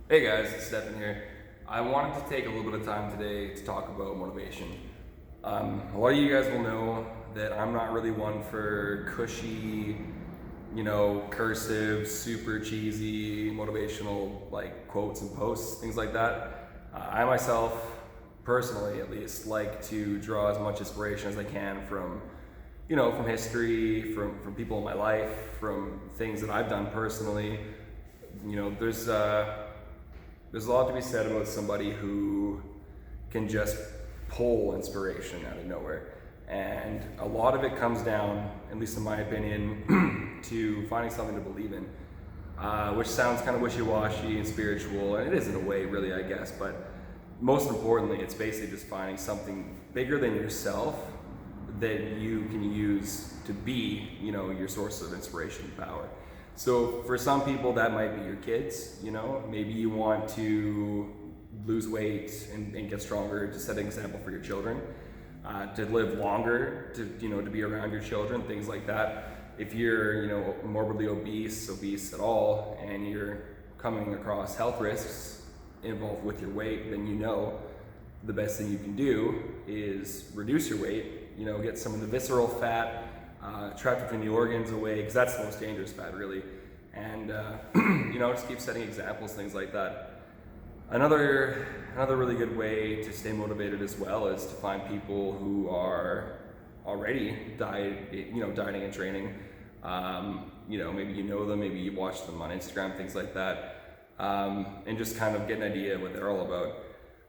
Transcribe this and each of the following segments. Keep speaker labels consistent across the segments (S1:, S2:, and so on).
S1: Hey guys, it's Stefan here. I wanted to take a little bit of time today to talk about motivation. A lot of you guys will know that I'm not really one for cushy, cursive, super cheesy, motivational like quotes and posts, things like that. I myself, personally at least, like to draw as much inspiration as I can from history, from people in my life, from things that I've done personally. You know, there's a lot to be said about somebody who can just pull inspiration out of nowhere. And a lot of it comes down, at least in my opinion, to finding something to believe in, which sounds kind of wishy-washy and spiritual, and it is in a way, really, I guess. But most importantly, it's basically just finding something bigger than yourself that you can use to be, your source of inspiration and power. So for some people that might be your kids, maybe you want to lose weight and get stronger to set an example for your children, to live longer, to be around your children, things like that. If you're, morbidly obese at all, and you're coming across health risks involved with your weight, then the best thing you can do is reduce your weight, get some of the visceral fat trapped between the organs away, because that's the most dangerous fat, really. And just keep setting examples, things like that. Another really good way to stay motivated as well is to find people who are already dieting and training. Maybe you know them, maybe you watch them on Instagram, things like that, and just kind of get an idea of what they're all about.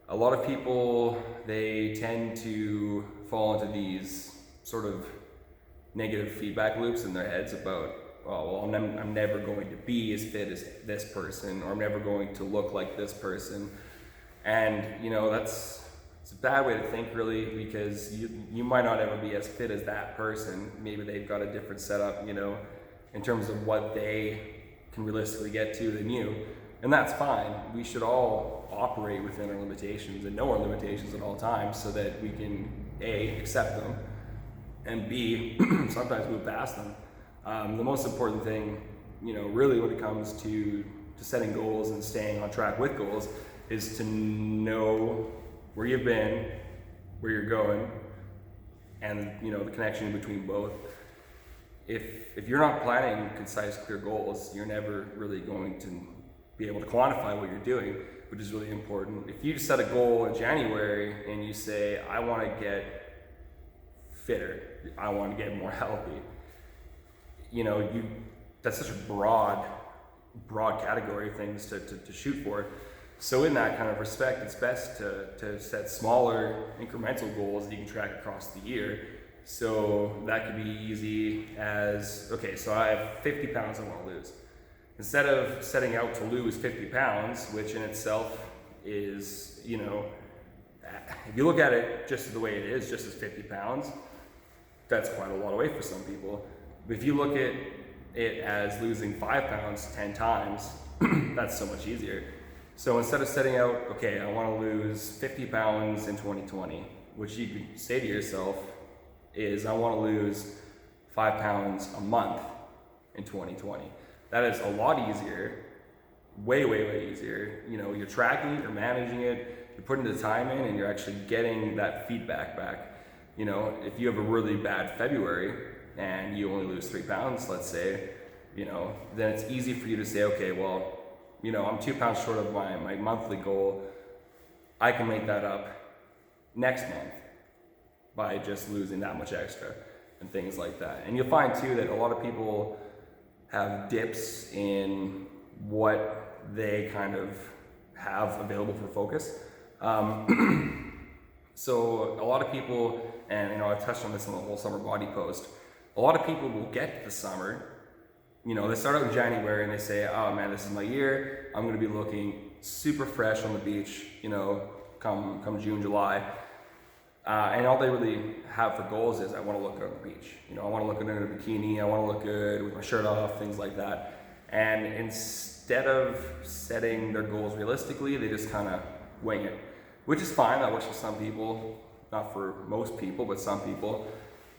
S1: A lot of people, they tend to fall into these sort of negative feedback loops in their heads about, I'm never going to be as fit as this person, or I'm never going to look like this person. And it's a bad way to think, really, because you might not ever be as fit as that person. Maybe they've got a different setup, in terms of what they can realistically get to than you. And that's fine. We should all operate within our limitations and know our limitations at all times, so that we can A, accept them, and B, sometimes move past them. The most important thing, really when it comes to setting goals and staying on track with goals, is to know where you've been, where you're going, and the connection between both. If you're not planning concise, clear goals, you're never really going to be able to quantify what you're doing, which is really important. If you set a goal in January and you say, I want to get fitter, I want to get more healthy, that's such a broad category of things to shoot for. So in that kind of respect, it's best to set smaller incremental goals that you can track across the year. So that could be easy as, okay, so I have 50 pounds I want to lose. Instead of setting out to lose 50 pounds, which in itself is, if you look at it just the way it is, just as 50 pounds, that's quite a lot of weight for some people. But if you look at it as losing 5 pounds 10 times, that's so much easier. So instead of setting out, okay, I want to lose 50 pounds in 2020, which you could say to yourself is, I want to lose 5 pounds a month in 2020. That is a lot easier, way, way, way easier. You're tracking it, you're managing it, you're putting the time in, and you're actually getting that feedback back. If you have a really bad February and you only lose 3 pounds, let's say, then it's easy for you to say, okay, well, I'm 2 pounds short of my monthly goal. I can make that up next month by just losing that much extra and things like that. And you'll find too that a lot of people have dips in what they kind of have available for focus. So a lot of people, and I touched on this in the whole summer body post, a lot of people will get to the summer, they start out in January and they say, oh man, this is my year, I'm gonna be looking super fresh on the beach, come June, July. And all they really have for goals is, I wanna look good on the beach. I wanna look good in a bikini, I wanna look good with my shirt off, things like that. And instead of setting their goals realistically, they just kind of wing it, which is fine. That works for some people, not for most people, but some people.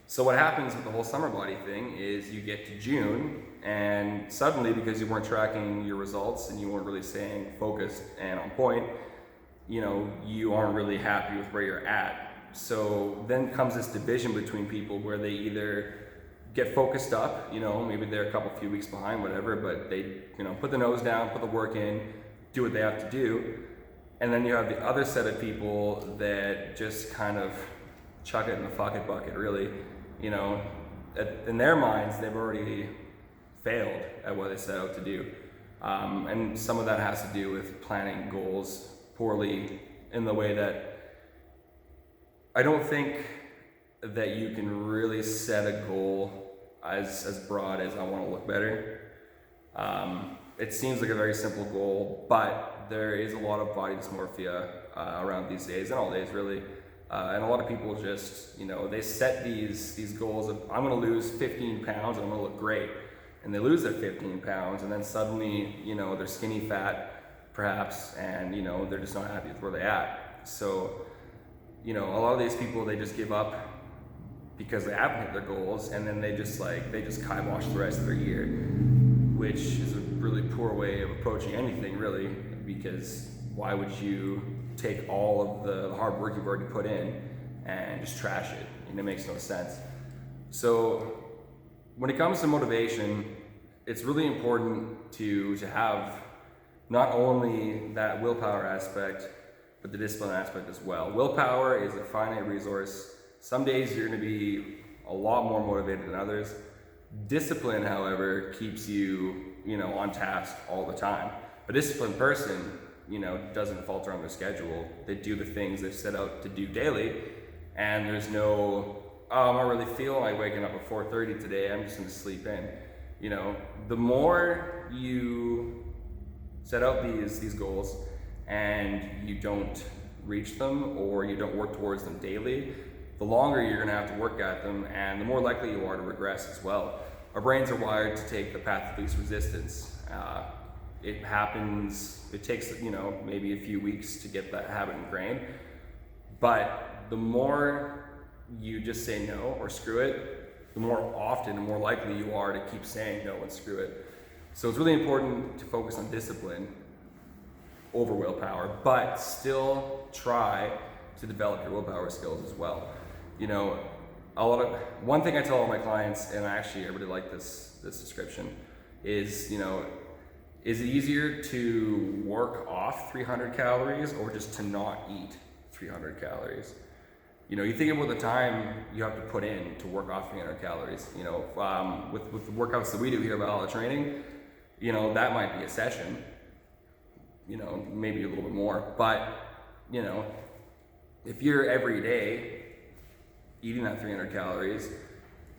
S1: So what happens with the whole summer body thing is you get to June, and suddenly, because you weren't tracking your results and you weren't really staying focused and on point, you aren't really happy with where you're at. So then comes this division between people where they either get focused up, maybe they're a few weeks behind, whatever, but they, put the nose down, put the work in, do what they have to do. And then you have the other set of people that just kind of chuck it in the fuck it bucket, really. In their minds, they've already failed at what they set out to do. And some of that has to do with planning goals poorly, in the way that I don't think that you can really set a goal as broad as I want to look better. It seems like a very simple goal, but there is a lot of body dysmorphia around these days, and all days really. And a lot of people just, they set these goals of, I'm going to lose 15 pounds and I'm going to look great. And they lose their 15 pounds, and then suddenly, they're skinny fat, perhaps, and, they're just not happy with where they're at. So, a lot of these people, they just give up because they haven't hit their goals, and then they just kibosh the rest of their year, which is a really poor way of approaching anything, really, because why would you take all of the hard work you've already put in and just trash it? It makes no sense. So when it comes to motivation, it's really important to have not only that willpower aspect, but the discipline aspect as well. Willpower is a finite resource. Some days you're going to be a lot more motivated than others. Discipline, however, keeps you, on task all the time. A disciplined person, doesn't falter on their schedule. They do the things they've set out to do daily, and there's no, I'm not really feeling like waking up at 4:30 today, I'm just gonna sleep in. The more you set out these goals and you don't reach them, or you don't work towards them daily, the longer you're gonna have to work at them, and the more likely you are to regress as well. Our brains are wired to take the path of least resistance. It happens, it takes, maybe a few weeks to get that habit ingrained, but the more you just say no or screw it, the more often and more likely you are to keep saying no and screw it. So it's really important to focus on discipline over willpower, but still try to develop your willpower skills as well. One thing I tell all my clients, and I really like this description, is, is it easier to work off 300 calories or just to not eat 300 calories? You think about the time you have to put in to work off 300 calories. With the workouts that we do here at Valhalla Training, that might be a session, maybe a little bit more. But, if you're every day eating that 300 calories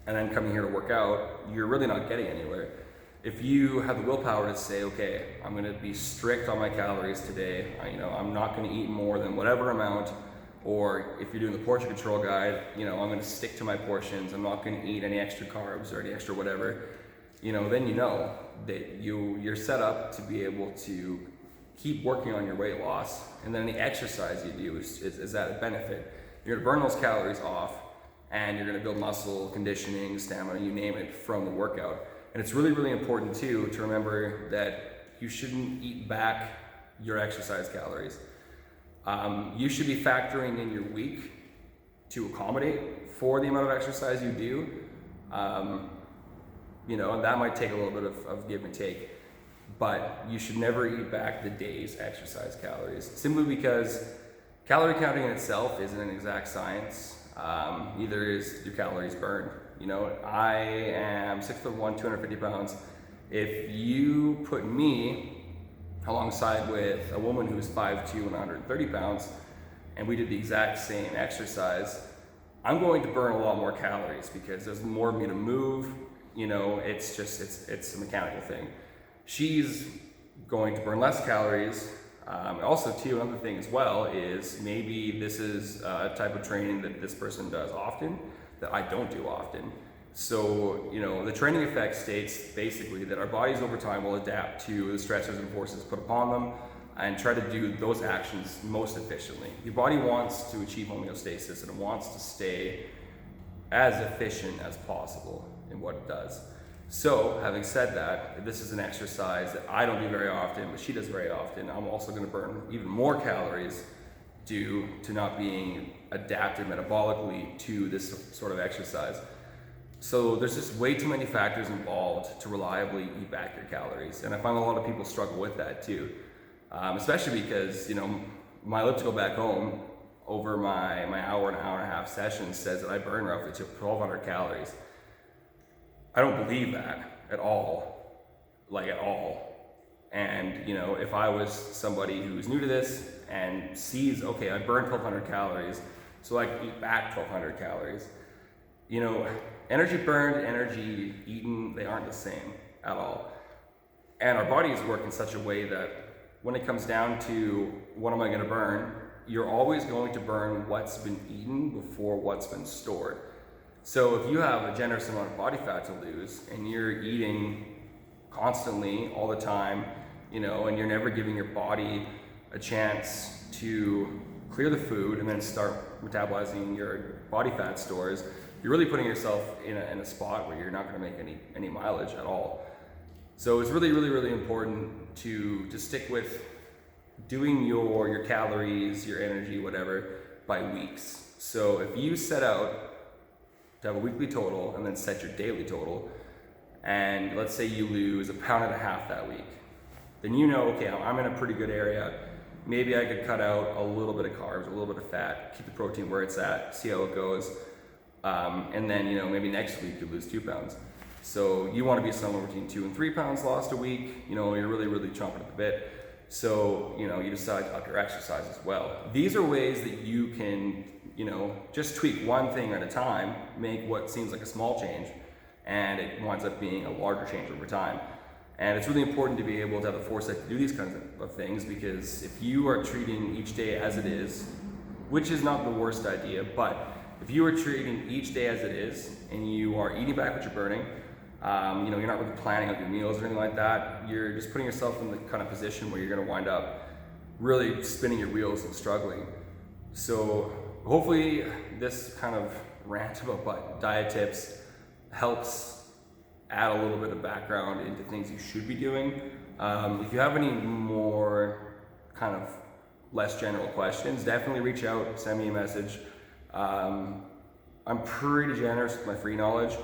S1: and then coming here to work out, you're really not getting anywhere. If you have the willpower to say, okay, I'm going to be strict on my calories today, I'm not going to eat more than whatever amount, or if you're doing the portion control guide, I'm going to stick to my portions, I'm not going to eat any extra carbs or any extra whatever, then that you're set up to be able to keep working on your weight loss, and then the exercise you do is that a benefit. You're going to burn those calories off, and you're going to build muscle, conditioning, stamina, you name it, from the workout. And it's really, really important too to remember that you shouldn't eat back your exercise calories. You should be factoring in your week to accommodate for the amount of exercise you do. And that might take a little bit of give and take, but you should never eat back the day's exercise calories, simply because calorie counting in itself isn't an exact science. Neither is your calories burned. I am 6'1", 250 pounds. If you put me alongside with a woman who's 5'2" and 130 pounds, and we did the exact same exercise, I'm going to burn a lot more calories because there's more of me to move. It's a mechanical thing. She's going to burn less calories. Also too, another thing as well is maybe this is a type of training that this person does often that I don't do often. So, the training effect states basically that our bodies over time will adapt to the stressors and forces put upon them and try to do those actions most efficiently. Your body wants to achieve homeostasis, and it wants to stay as efficient as possible in what it does. So, having said that, this is an exercise that I don't do very often, but she does very often. I'm also going to burn even more calories due to not being adapted metabolically to this sort of exercise. So there's just way too many factors involved to reliably eat back your calories. And I find a lot of people struggle with that too. Especially because, my elliptical back home over my hour and a half session says that I burn roughly 1,200 calories. I don't believe that at all, like at all. And, if I was somebody who's new to this and sees, okay, I burned 1,200 calories, so I can eat back 1,200 calories. Energy burned, energy eaten, they aren't the same at all. And our bodies work in such a way that when it comes down to what am I going to burn, you're always going to burn what's been eaten before what's been stored. So if you have a generous amount of body fat to lose and you're eating constantly all the time, and you're never giving your body a chance to clear the food and then start metabolizing your body fat stores, you're really putting yourself in a spot where you're not going to make any mileage at all. So it's really, really, really important to stick with doing your calories, your energy, whatever, by weeks. So if you set out to have a weekly total and then set your daily total, and let's say you lose 1.5 pounds that week, then okay, I'm in a pretty good area. Maybe I could cut out a little bit of carbs, a little bit of fat, keep the protein where it's at, see how it goes. And then, maybe next week you lose 2 pounds. So you want to be somewhere between 2 and 3 pounds lost a week. You're really, really chomping at the bit. So, you decide to up your exercise as well. These are ways that you can, just tweak one thing at a time, make what seems like a small change, and it winds up being a larger change over time. And it's really important to be able to have the foresight to do these kinds of things, because if you are treating each day as it is, which is not the worst idea, but if you are treating each day as it is and you are eating back what you're burning, you're not really planning out your meals or anything like that, you're just putting yourself in the kind of position where you're going to wind up really spinning your wheels and struggling. So hopefully this kind of rant about diet tips helps add a little bit of background into things you should be doing. If you have any more kind of less general questions, definitely reach out, send me a message. I'm pretty generous with my free knowledge,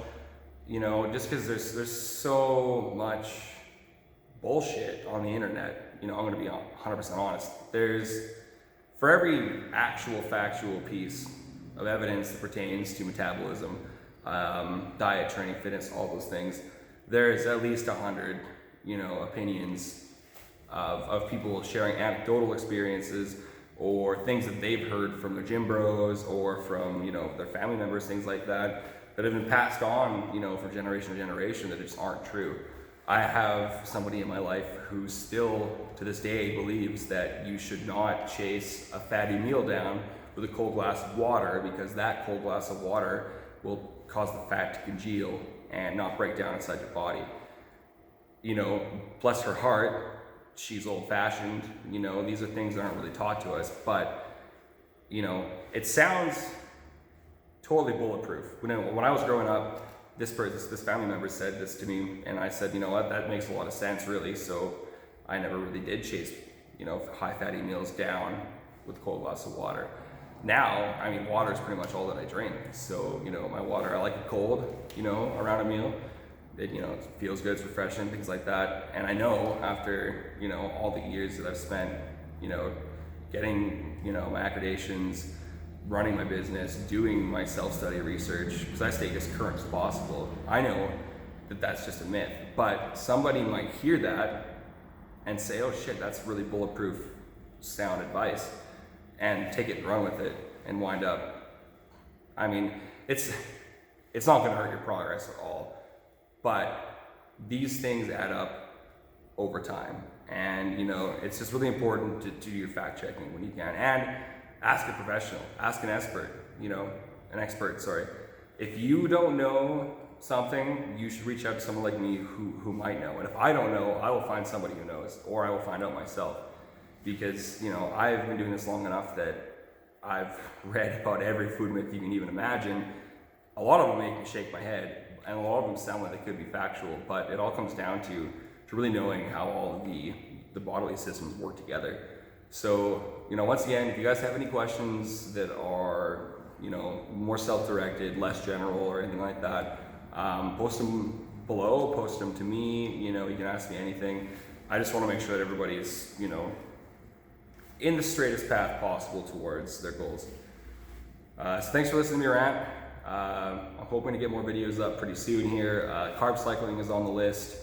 S1: just because there's so much bullshit on the internet. I'm going to be 100% honest. For every actual factual piece of evidence that pertains to metabolism, diet, training, fitness, all those things, there's at least 100, opinions of people sharing anecdotal experiences or things that they've heard from their gym bros or from, their family members, things like that have been passed on, for generation to generation that just aren't true. I have somebody in my life who still, to this day, believes that you should not chase a fatty meal down with a cold glass of water, because that cold glass of water will cause the fat to congeal and not break down inside your body. Bless her heart, she's old-fashioned. These are things that aren't really taught to us, but it sounds totally bulletproof. When I was growing up, this family member said this to me, and I said, what, that makes a lot of sense, really. So I never really did chase, high fatty meals down with a cold glass of water. Now, water is pretty much all that I drink. So, my water, I like it cold, around a meal. It, it feels good, it's refreshing, things like that. And I know after, all the years that I've spent, getting, my accreditations, running my business, doing my self-study research, because I stay as current as possible, I know that that's just a myth. But somebody might hear that and say, oh shit, that's really bulletproof, sound advice, and take it and run with it and wind up, it's not gonna hurt your progress at all. But these things add up over time. And, it's just really important to do your fact checking when you can. And ask a professional, ask an expert, sorry. If you don't know something, you should reach out to someone like me who might know. And if I don't know, I will find somebody who knows, or I will find out myself. Because, I've been doing this long enough that I've read about every food myth you can even imagine. a lot of them make me shake my head, and a lot of them sound like they could be factual, but it all comes down to really knowing how all of the bodily systems work together. So, once again, if you guys have any questions that are, more self-directed, less general or anything like that, post them below, post them to me, you can ask me anything. I just want to make sure that everybody's, in the straightest path possible towards their goals. So thanks for listening to me rant. I'm hoping to get more videos up pretty soon here. Carb cycling is on the list.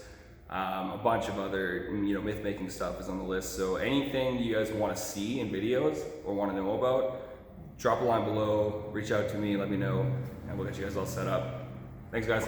S1: A bunch of other, myth making stuff is on the list. So anything you guys want to see in videos or want to know about, drop a line below, reach out to me, let me know, and we'll get you guys all set up. Thanks, guys.